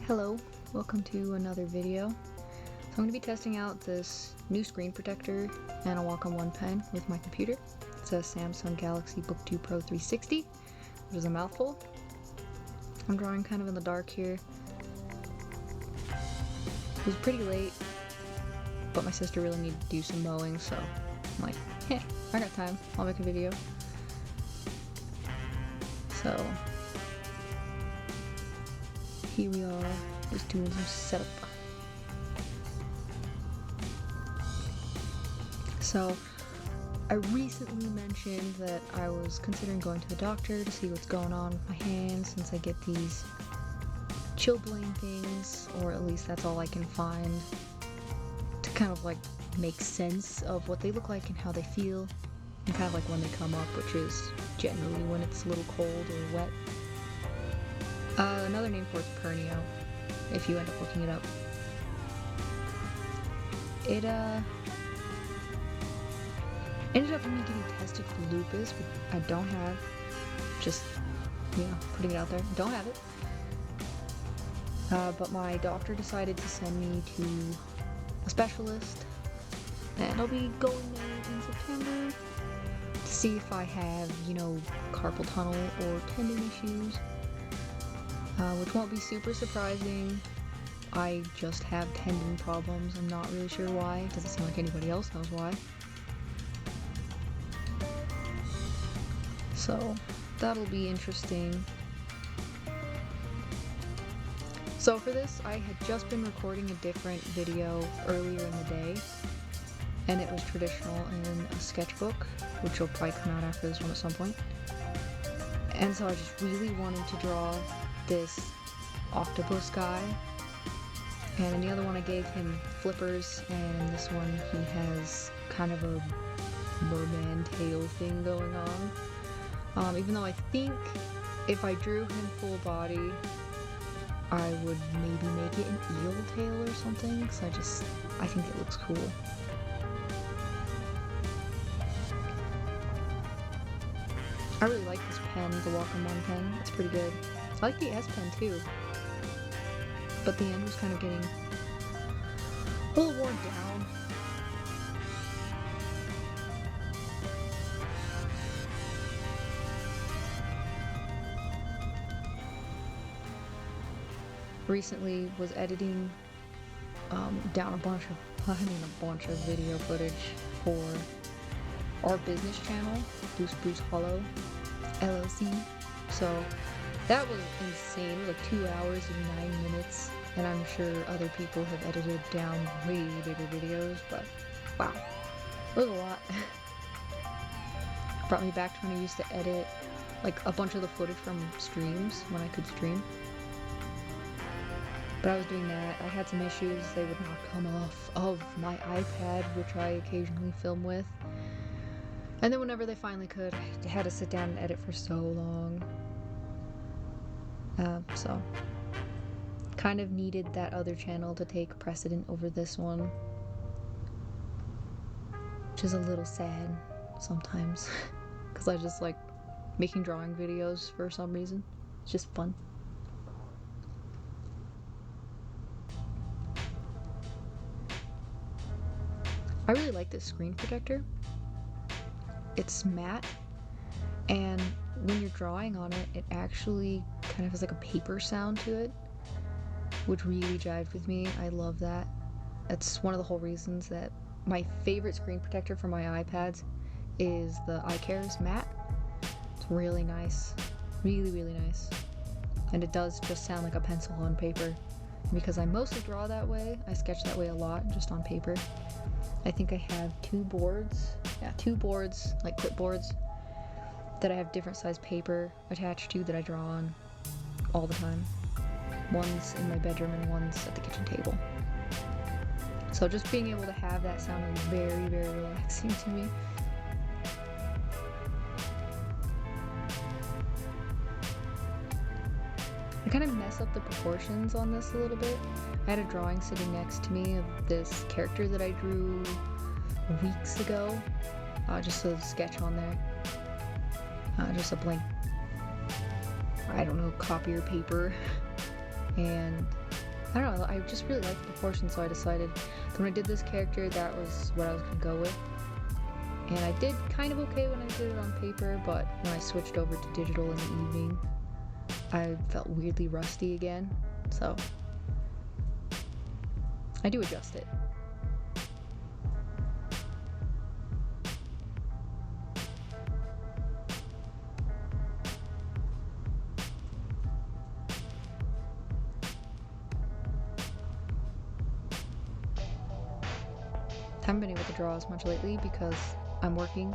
Hello, welcome to another video. So I'm going to be testing out this new screen protector and a Wacom One pen with my computer. It's a Samsung Galaxy Book2 Pro 360, which is a mouthful. I'm drawing kind of in the dark here. It was pretty late, but my sister really needed to do some mowing, so I'm like, I got time, I'll make a video. So here we are, just doing some setup. So I recently mentioned that I was considering going to the doctor to see what's going on with my hands since I get these chilblain things, or at least that's all I can find to kind of like make sense of what they look like and how they feel, and kind of like when they come up, which is generally when it's a little cold or wet. Another name for it's pernio, if you end up looking it up. It ended up me getting tested for lupus, but I don't have. Just, putting it out there. Don't have it. But my doctor decided to send me to a specialist, and I'll be going there in September to see if I have, carpal tunnel or tendon issues, which won't be super surprising. I just have tendon problems. I'm not really sure why. It doesn't seem like anybody else knows why. So that'll be interesting. So for this, I had just been recording a different video earlier in the day, and it was traditional in a sketchbook, which will probably come out after this one at some point. And so I just really wanted to draw this octopus guy, and in the other one I gave him flippers, and in this one he has kind of a merman tail thing going on. Even though I think if I drew him full body, I would maybe make it an eel tail or something, because I think it looks cool. I really like this pen, the Wacom One pen. It's pretty good. I like the S pen too, but the end was kind of getting a little worn down. Recently was editing down a bunch of video footage for our business channel, Bruce Hollow LLC. So that was insane. It was like 2 hours and 9 minutes, and I'm sure other people have edited down way bigger videos, but wow, it was a lot. Brought me back to when I used to edit like a bunch of the footage from streams when I could stream. But I was doing that. I had some issues. They would not come off of my iPad, which I occasionally film with. And then whenever they finally could, I had to sit down and edit for so long. So kind of needed that other channel to take precedent over this one, which is a little sad sometimes, because I just like making drawing videos for some reason. It's just fun. I really like this screen protector. It's matte, and when you're drawing on it, it actually kind of has like a paper sound to it, which really jived with me. I love that. That's one of the whole reasons that my favorite screen protector for my iPads is the iCares matte. It's really nice. Really, really nice. And it does just sound like a pencil on paper. Because I mostly draw that way, I sketch that way a lot, just on paper. I think I have two boards, like clipboards, that I have different size paper attached to that I draw on all the time. One's in my bedroom and one's at the kitchen table. So just being able to have that sound is very, very relaxing to me. I kind of mess up the proportions on this a little bit. I had a drawing sitting next to me of this character that I drew weeks ago. Just a sketch on there. Just a blank, I don't know, copy or paper. and I don't know, I just really liked the proportions, so I decided that when I did this character, that was what I was going to go with. And I did kind of okay when I did it on paper, but when I switched over to digital in the evening, I felt weirdly rusty again, so I do adjust it. Haven't been able to draw as much lately because I'm working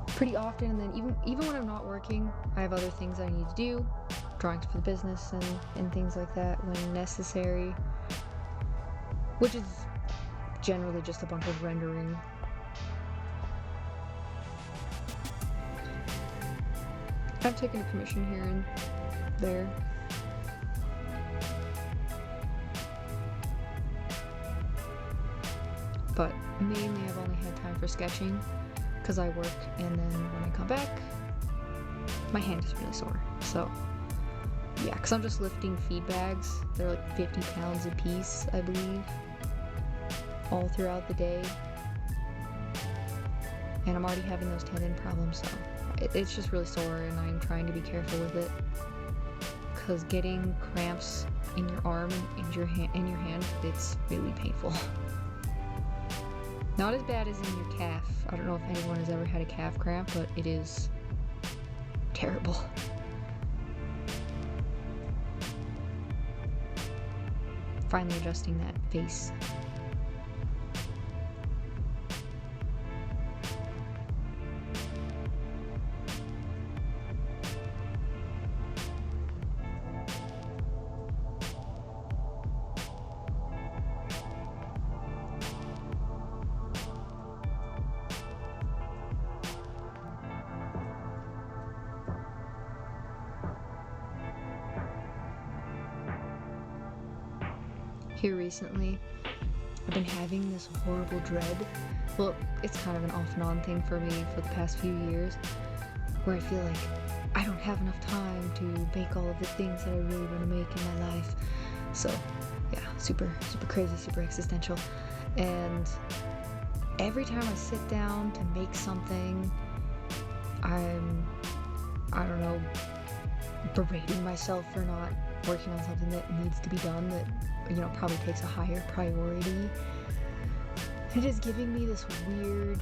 pretty often, and then even when I'm not working, I have other things I need to do, drawings for the business and things like that when necessary, which is generally just a bunch of rendering. I've taken a commission here and there. But mainly I've only had time for sketching because I work, and then when I come back, my hand is really sore. So yeah, because I'm just lifting feed bags. They're like 50 pounds a piece, I believe, all throughout the day. And I'm already having those tendon problems, so it's just really sore, and I'm trying to be careful with it. Because getting cramps in your arm and in your hand, it's really painful. Not as bad as in your calf. I don't know if anyone has ever had a calf cramp, but it is terrible. Finally adjusting that face. Here recently, I've been having this horrible dread. Well, it's kind of an off and on thing for me for the past few years, where I feel like I don't have enough time to make all of the things that I really want to make in my life. So yeah, super crazy, super existential. And every time I sit down to make something, I don't know, berating myself for not working on something that needs to be done, that, you know, probably takes a higher priority. It is giving me this weird,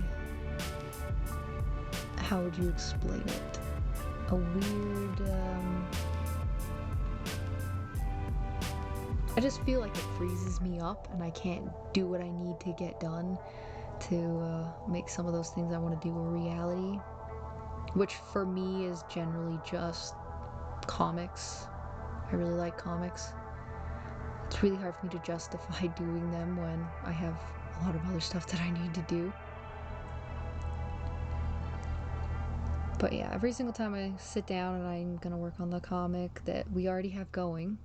how would you explain it? A weird, I just feel like it freezes me up and I can't do what I need to get done to make some of those things I want to do a reality, which for me is generally just comics. I really like comics. It's really hard for me to justify doing them when I have a lot of other stuff that I need to do. But yeah, every single time I sit down and I'm gonna work on the comic that we already have going,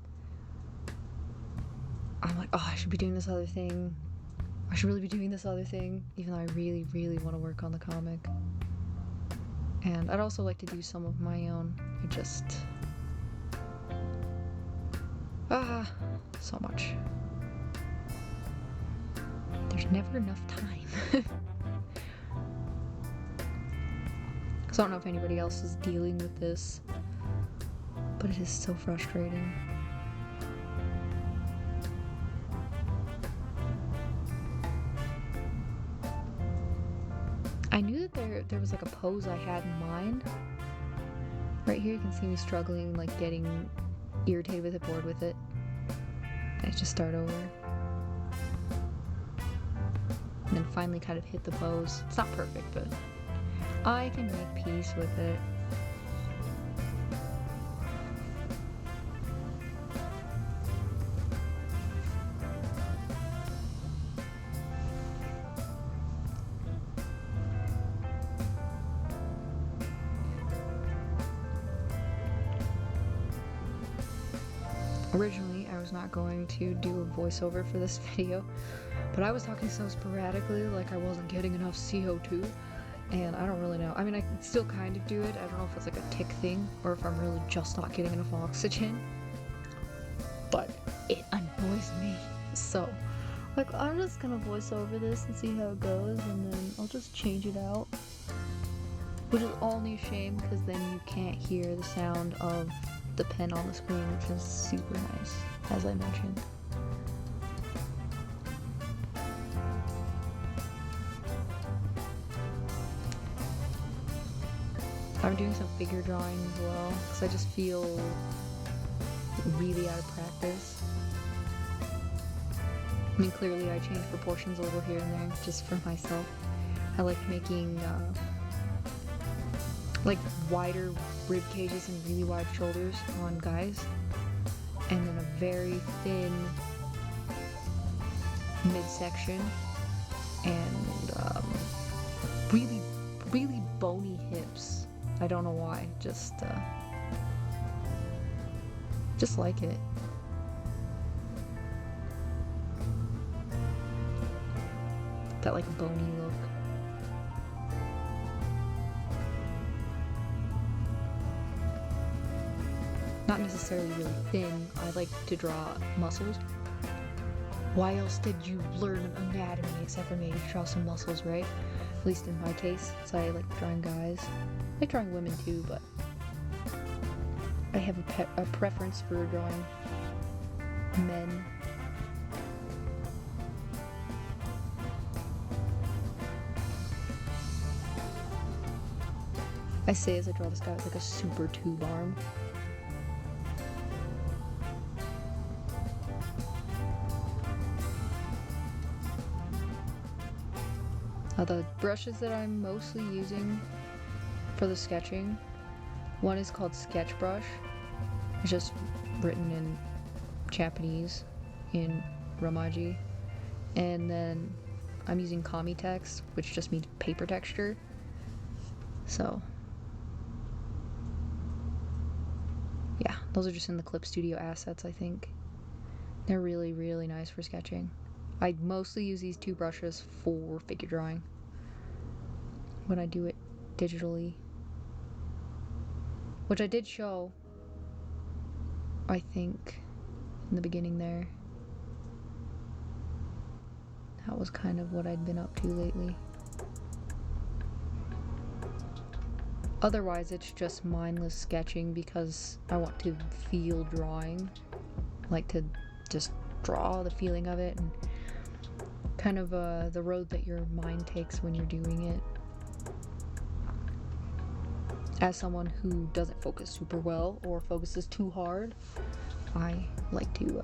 I'm like, oh, I should be doing this other thing. I should really be doing this other thing, even though I really want to work on the comic. And I'd also like to do some of my own. I just... so much. There's never enough time. So I don't know if anybody else is dealing with this, but it is so frustrating. I knew that there was like a pose I had in mind. Right here you can see me struggling, like getting irritated with it, bored with it. I just start over. And then finally kind of hit the pose. It's not perfect, but I can make peace with it. Originally, I was not going to do a voiceover for this video, but I was talking so sporadically, like I wasn't getting enough CO2, and I don't really know. I mean, I can still kind of do it. I don't know if it's like a tick thing, or if I'm really just not getting enough oxygen. but it annoys me. So, like, I'm just gonna voice over this and see how it goes, and then I'll just change it out. Which is only a shame because then you can't hear the sound of the pen on the screen, which is super nice, as I mentioned. I'm doing some figure drawing as well because I just feel really out of practice. I mean, clearly I change proportions a little here and there just for myself. I like making like wider rib cages and really wide shoulders on guys, and then a very thin midsection and really bony hips. I don't know why, just like it. That like bony look. Not necessarily really thin. I like to draw muscles. Why else did you learn anatomy except for maybe to draw some muscles, right? At least in my case. So I like drawing guys. I like drawing women too, but I have a preference for drawing men. I say as I draw this guy with like a super tube arm. The brushes that I'm mostly using for the sketching, one is called Sketch Brush. It's just written in Japanese in Romaji. And then I'm using Kami text, which just means paper texture. So yeah, those are just in the Clip Studio assets, I think. They're really, really nice for sketching. I mostly use these two brushes for figure drawing when I do it digitally. Which I did show, I think, in the beginning there. That was kind of what I'd been up to lately. Otherwise, it's just mindless sketching because I want to feel drawing. Like to just draw the feeling of it and kind of the road that your mind takes when you're doing it. As someone who doesn't focus super well or focuses too hard, I like to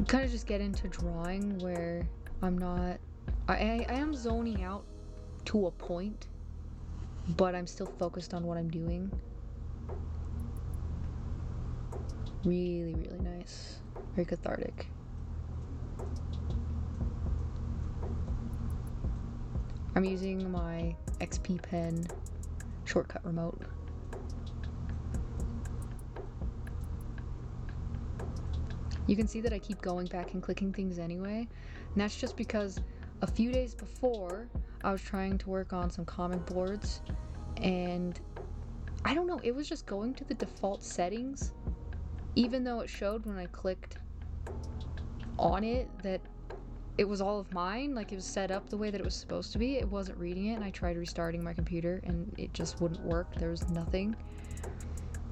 kind of just get into drawing where I'm not... I am zoning out to a point, but I'm still focused on what I'm doing. Really, really nice. Very cathartic. I'm using my XP Pen shortcut remote. You can see that I keep going back and clicking things anyway, and that's just because a few days before I was trying to work on some comic boards, and I don't know, it was just going to the default settings, even though it showed when I clicked on it that it was all of mine, like it was set up the way that it was supposed to be. It wasn't reading it, and I tried restarting my computer and it just wouldn't work. There was nothing.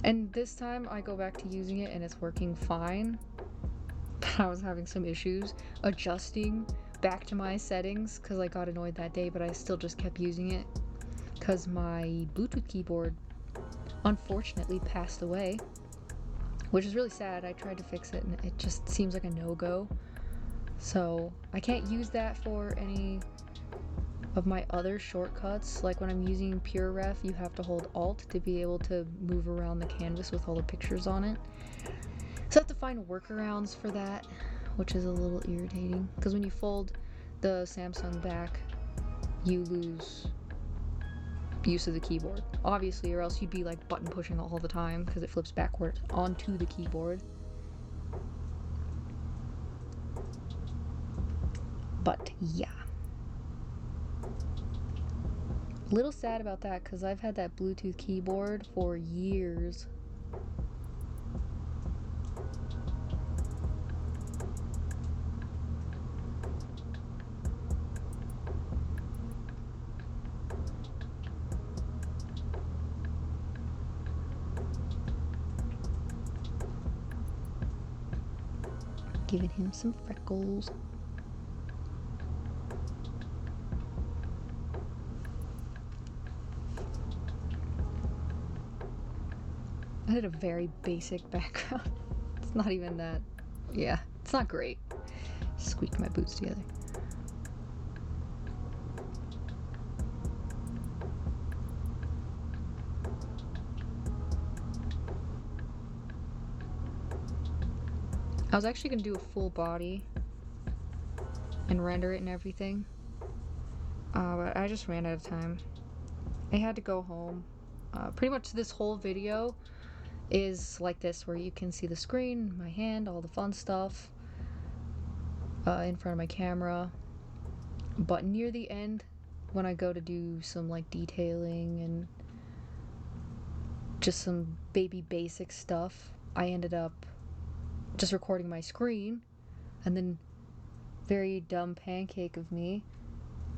And this time I go back to using it and it's working fine. But I was having some issues adjusting back to my settings because I got annoyed that day, but I still just kept using it because my Bluetooth keyboard unfortunately passed away, which is really sad. I tried to fix it and it just seems like a no-go. So I can't use that for any of my other shortcuts. Like when I'm using PureRef, you have to hold Alt to be able to move around the canvas with all the pictures on it. So I have to find workarounds for that, which is a little irritating. Because when you fold the Samsung back, you lose use of the keyboard, obviously, or else you'd be like button pushing all the time because it flips backward onto the keyboard. But yeah, little sad about that because I've had that Bluetooth keyboard for years. Giving him some freckles. I did a very basic background. It's not even that. Yeah, it's not great. Squeaked my boots together. I was actually gonna do a full body and render it and everything, but I just ran out of time. I had to go home. Pretty much this whole video is like this, where you can see the screen, my hand, all the fun stuff in front of my camera. But near the end, when I go to do some like detailing and just some baby basic stuff, I ended up just recording my screen, and then, very dumb pancake of me,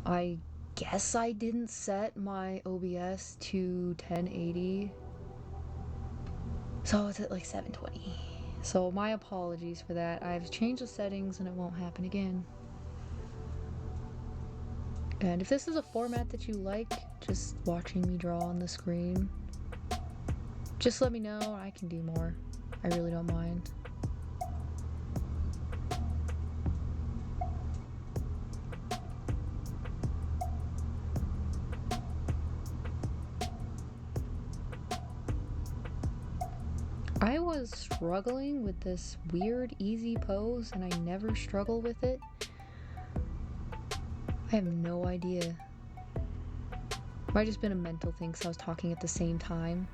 I guess I didn't set my OBS to 1080, so it's at like 720. So my apologies for that. I've changed the settings and it won't happen again. And if this is a format that you like, just watching me draw on the screen, just let me know. I can do more. I really don't mind. I was struggling with this weird easy pose, and I never struggle with it. I have no idea. Might have just been a mental thing because I was talking at the same time.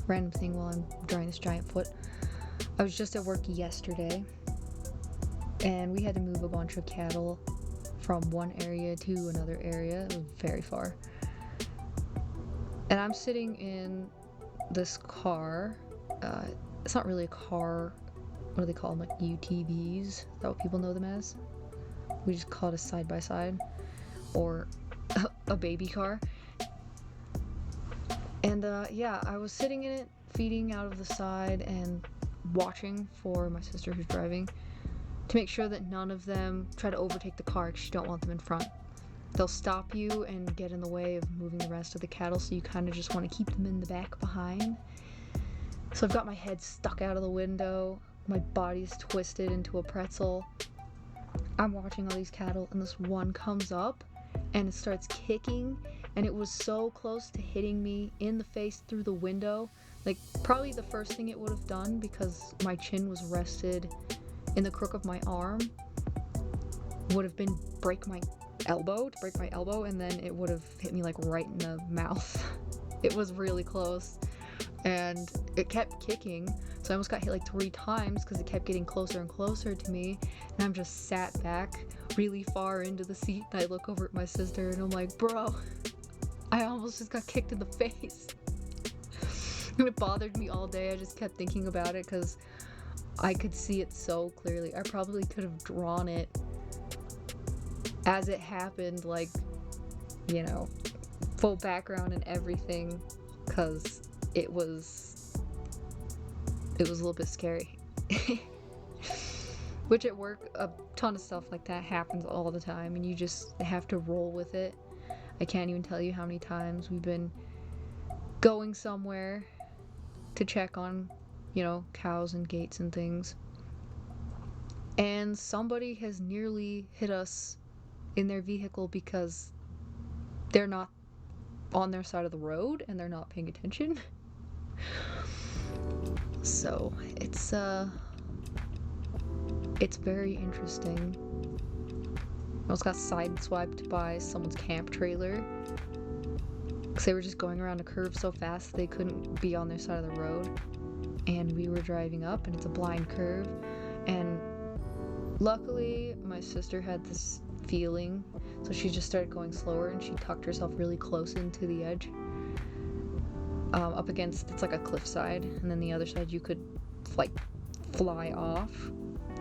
Random thing while I'm drawing this giant foot. I was just at work yesterday, and we had to move a bunch of cattle from one area to another area. It was very far. And I'm sitting in this car. It's not really a car. What do they call them? Like UTVs? Is that what people know them as? We just call it a side-by-side. Or a baby car. And yeah, I was sitting in it, feeding out of the side and watching for my sister who's driving to make sure that none of them try to overtake the car because you don't want them in front. They'll stop you and get in the way of moving the rest of the cattle, so you kind of just want to keep them in the back behind. So I've got my head stuck out of the window, my body's twisted into a pretzel. I'm watching all these cattle, and this one comes up and it starts kicking, and it was so close to hitting me in the face through the window. Like, probably the first thing it would have done, because my chin was rested in the crook of my arm, would have been to break my elbow, and then it would have hit me like right in the mouth. It was really close, and it kept kicking, so I almost got hit like 3 times because it kept getting closer and closer to me, and I'm just sat back really far into the seat, and I look over at my sister and I'm like, bro, I almost just got kicked in the face. And it bothered me all day. I just kept thinking about it because I could see it so clearly. I probably could have drawn it as it happened, like, you know, full background and everything, because it was a little bit scary. Which at work, a ton of stuff like that happens all the time, and you just have to roll with it. I can't even tell you how many times we've been going somewhere to check on, you know, cows and gates and things, and somebody has nearly hit us in their vehicle because they're not on their side of the road and they're not paying attention. So it's very interesting. I almost got sideswiped by someone's camp trailer because they were just going around a curve so fast they couldn't be on their side of the road, and we were driving up and it's a blind curve, and luckily my sister had this feeling, so she just started going slower and she tucked herself really close into the edge, up against, it's like a cliffside, and then the other side you could like fly off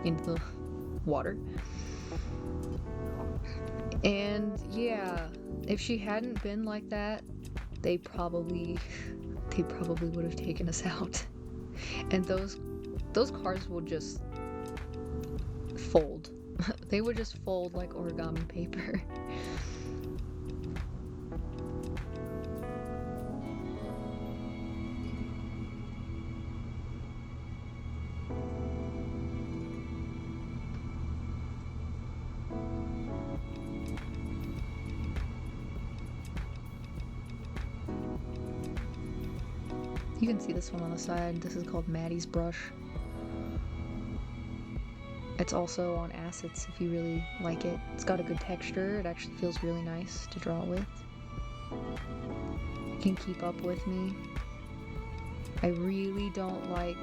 into the water. And yeah, if she hadn't been like that, they probably would have taken us out. And those cars will just fold. They would just fold like origami paper. You can see this one on the side. This is called Maddie's brush. It's also on acids if you really like it. It's got a good texture. It actually feels really nice to draw with. You can keep up with me. I really don't like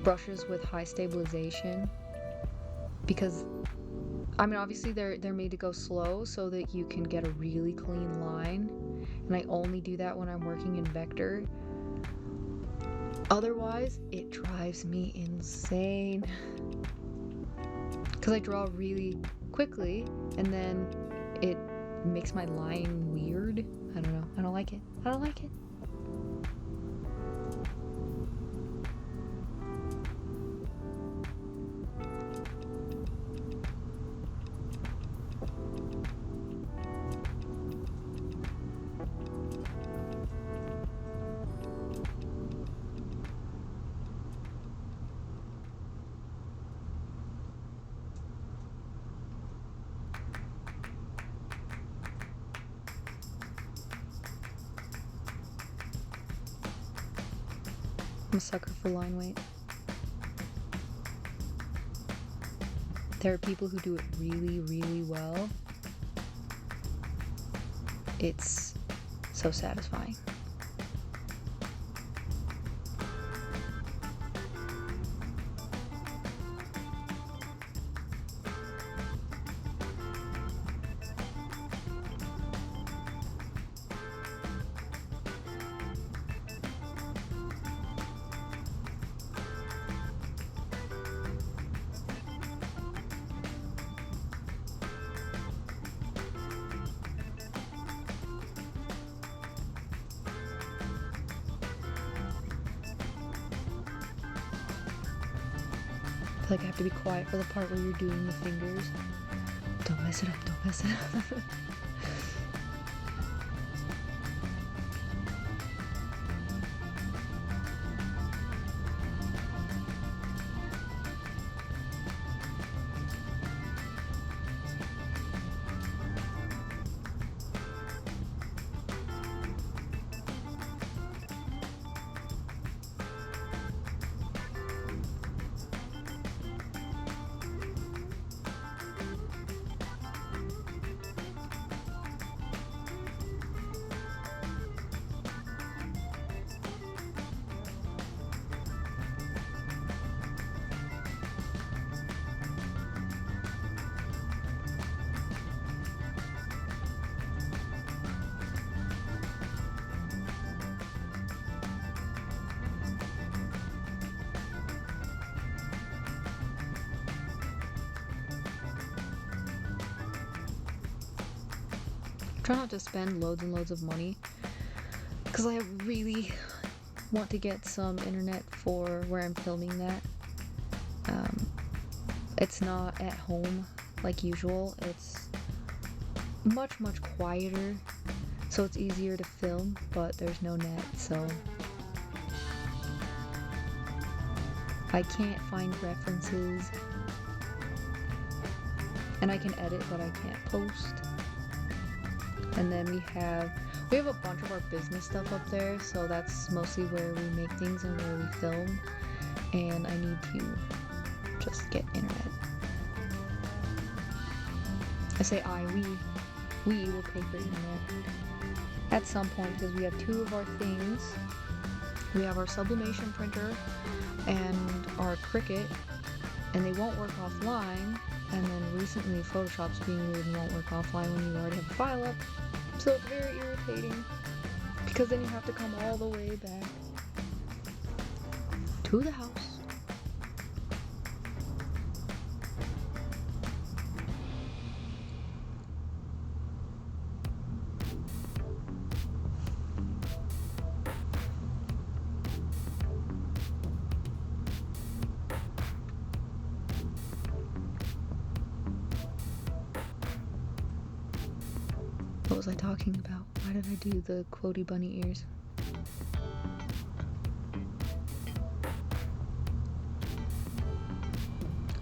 brushes with high stabilization because, I mean, obviously they're made to go slow so that you can get a really clean line, and I only do that when I'm working in vector. Otherwise, it drives me insane because I draw really quickly and then it makes my line weird. I don't know. I don't like it. I don't like it. I'm a sucker for line weight. There are people who do it really, really well. It's so satisfying. I feel like I have to be quiet for the part where you're doing the fingers. Don't mess it up, don't mess it up. Try not to spend loads and loads of money because I really want to get some internet for where I'm filming that. It's not at home like usual. It's much quieter, so it's easier to film, but there's no net, so I can't find references, and I can edit but I can't post. And then we have a bunch of our business stuff up there, so that's mostly where we make things and where we film, and I need to just get internet. I say we will pay for internet at some point because we have two of our things. We have our sublimation printer and our Cricut, and they won't work offline, and then recently Photoshop's being weird and won't work offline when you already have a file up. So it's very irritating because then you have to come all the way back to the house. What was I talking about? Why did I do the quotey bunny ears?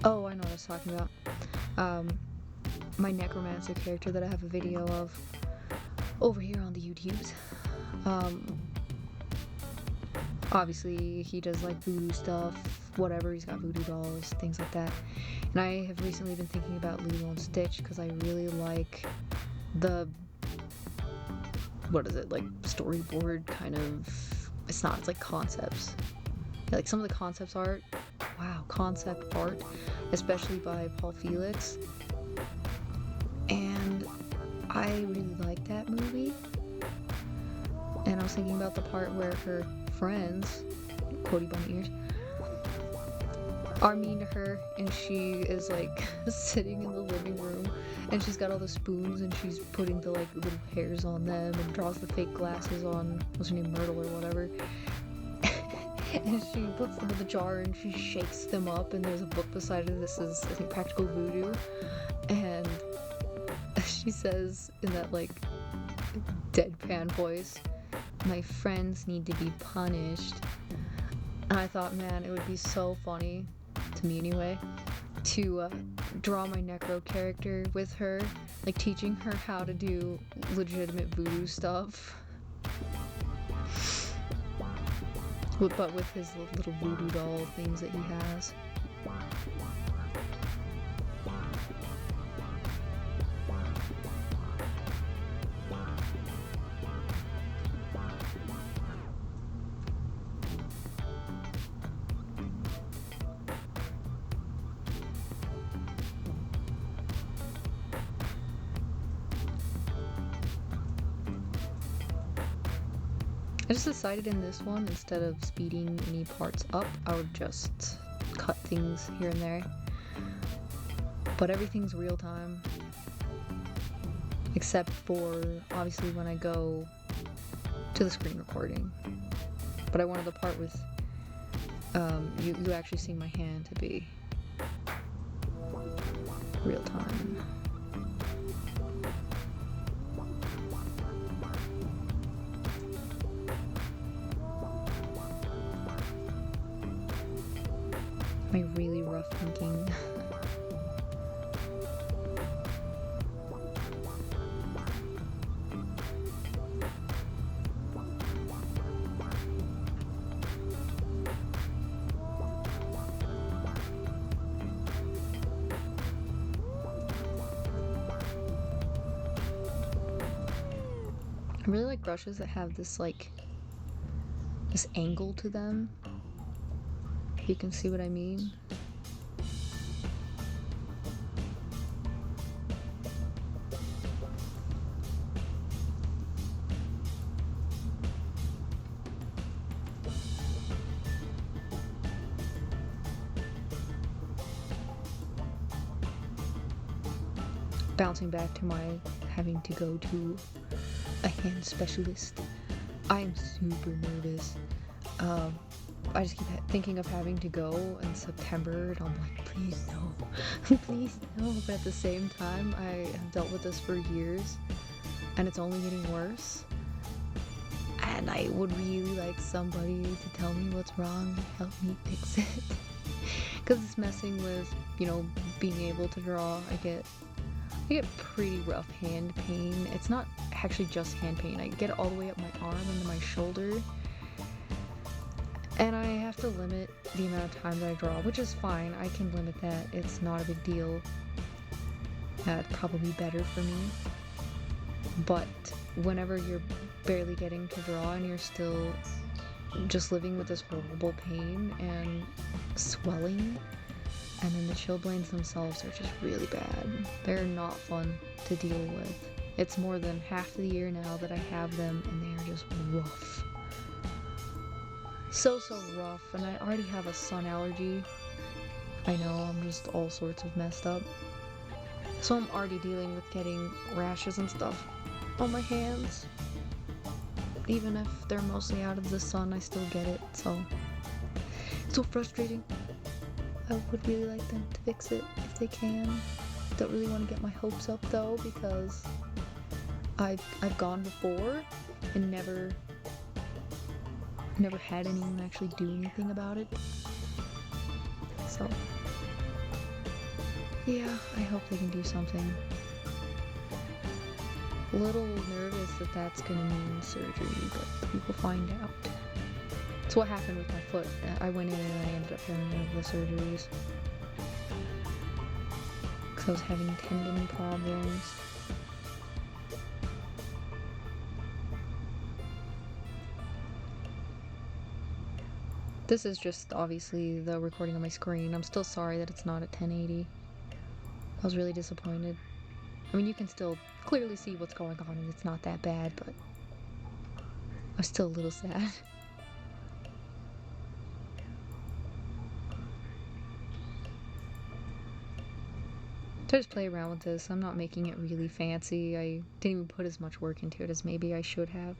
Oh, I know what I was talking about. My necromancer character that I have a video of over here on the YouTubes. Obviously he does like voodoo stuff, whatever, he's got voodoo dolls, things like that. And I have recently been thinking about Lilo and Stitch because I really like the, what is it, like storyboard kind of, it's like concepts. Like some of the concepts art, wow, concept art, especially by Paul Felix. And I really like that movie. And I was thinking about the part where her friends, quotey bunny ears, are mean to her, and she is like sitting in the living room and she's got all the spoons and she's putting the like little hairs on them and draws the fake glasses on, what's her name, Myrtle or whatever. And she puts them in the jar and she shakes them up, and there's a book beside her. This is, I think, Practical Voodoo. And she says in that like deadpan voice, "My friends need to be punished." And I thought, man, it would be so funny, to me anyway, to draw my necro character with her, like teaching her how to do legitimate voodoo stuff. But with his little voodoo doll things that he has. I just decided in this one, instead of speeding any parts up, I would just cut things here and there. But everything's real time. Except for, obviously, when I go to the screen recording. But I wanted the part with you actually seeing my hand to be real time. My really rough thinking. I really like brushes that have this this angle to them. If you can see what I mean. Bouncing back to my having to go to a hand specialist, I am super nervous. I just keep thinking of having to go in September, and I'm like, please no, please no. But at the same time, I have dealt with this for years, and it's only getting worse. And I would really like somebody to tell me what's wrong and help me fix it. Because it's messing with, being able to draw. I get pretty rough hand pain. It's not actually just hand pain. I get it all the way up my arm and my shoulder. And I have to limit the amount of time that I draw, which is fine. I can limit that. It's not a big deal. That's probably better for me. But whenever you're barely getting to draw and you're still just living with this horrible pain and swelling, and then the chilblains themselves are just really bad. They're not fun to deal with. It's more than half the year now that I have them, and they are just rough. So rough, and I already have a sun allergy. I know, I'm just all sorts of messed up. So I'm already dealing with getting rashes and stuff on my hands. Even if they're mostly out of the sun, I still get it, so it's so frustrating. I would really like them to fix it if they can. Don't really want to get my hopes up though, because I've gone before and never had anyone actually do anything about it. So yeah, I hope they can do something. A little nervous that that's gonna mean surgery, but we will find out. That's what happened with my foot. I went in and I ended up having one of the surgeries because I was having tendon problems. This is just obviously the recording on my screen. I'm still sorry that it's not at 1080. I was really disappointed. I mean, you can still clearly see what's going on and it's not that bad, but I'm still a little sad. So I just play around with this. I'm not making it really fancy. I didn't even put as much work into it as maybe I should have.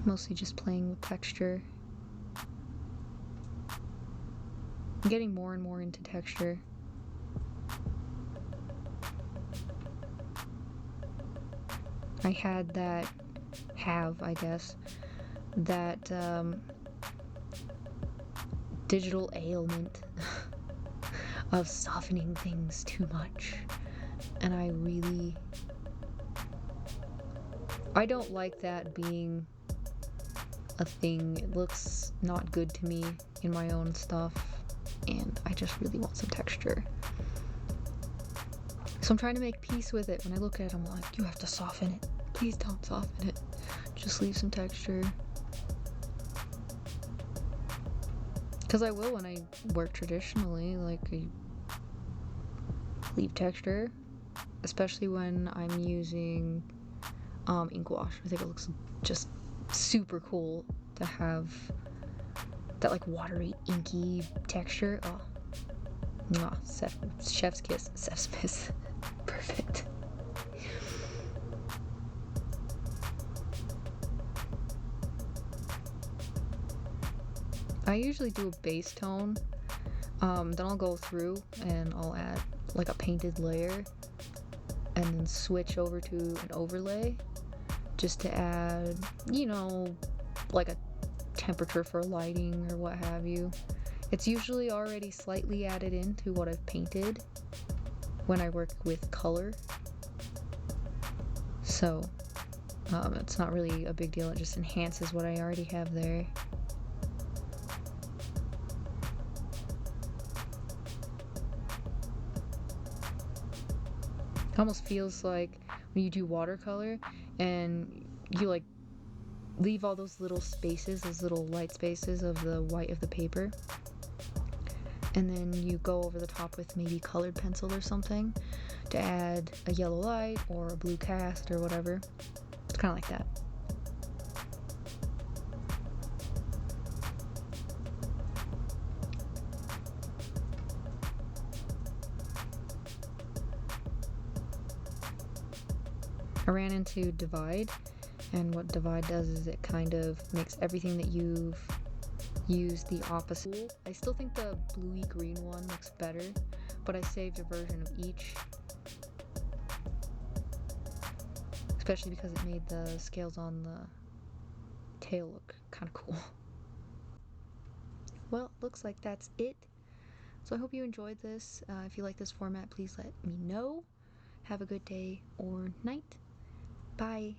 Mostly just playing with texture. I'm getting more and more into texture. I had I guess, that digital ailment of softening things too much. And I don't like that being a thing. It looks not good to me in my own stuff, and I just really want some texture. So I'm trying to make peace with it. When I look at it, I'm like, you have to soften it. Please don't soften it. Just leave some texture. Because I will when I work traditionally, like, I leave texture. Especially when I'm using ink wash. I think it looks just super cool to have that like watery, inky texture. Oh, mwah, chef's kiss, Seth Smith. Perfect. I usually do a base tone, then I'll go through and I'll add like a painted layer and then switch over to an overlay just to add, you know, like a temperature for lighting or what have you. It's usually already slightly added into what I've painted when I work with color, so it's not really a big deal. It just enhances what I already have there. It almost feels like when you do watercolor and you like leave all those little spaces, those little white spaces of the white of the paper, and then you go over the top with maybe colored pencil or something to add a yellow light or a blue cast or whatever. It's kind of like that. I ran into Divide, and what Divide does is it kind of makes everything that you've used the opposite. I still think the bluey green one looks better, but I saved a version of each, especially because it made the scales on the tail look kind of cool. Well, looks like that's it. So I hope you enjoyed this. If you like this format, please let me know. Have a good day or night. Bye.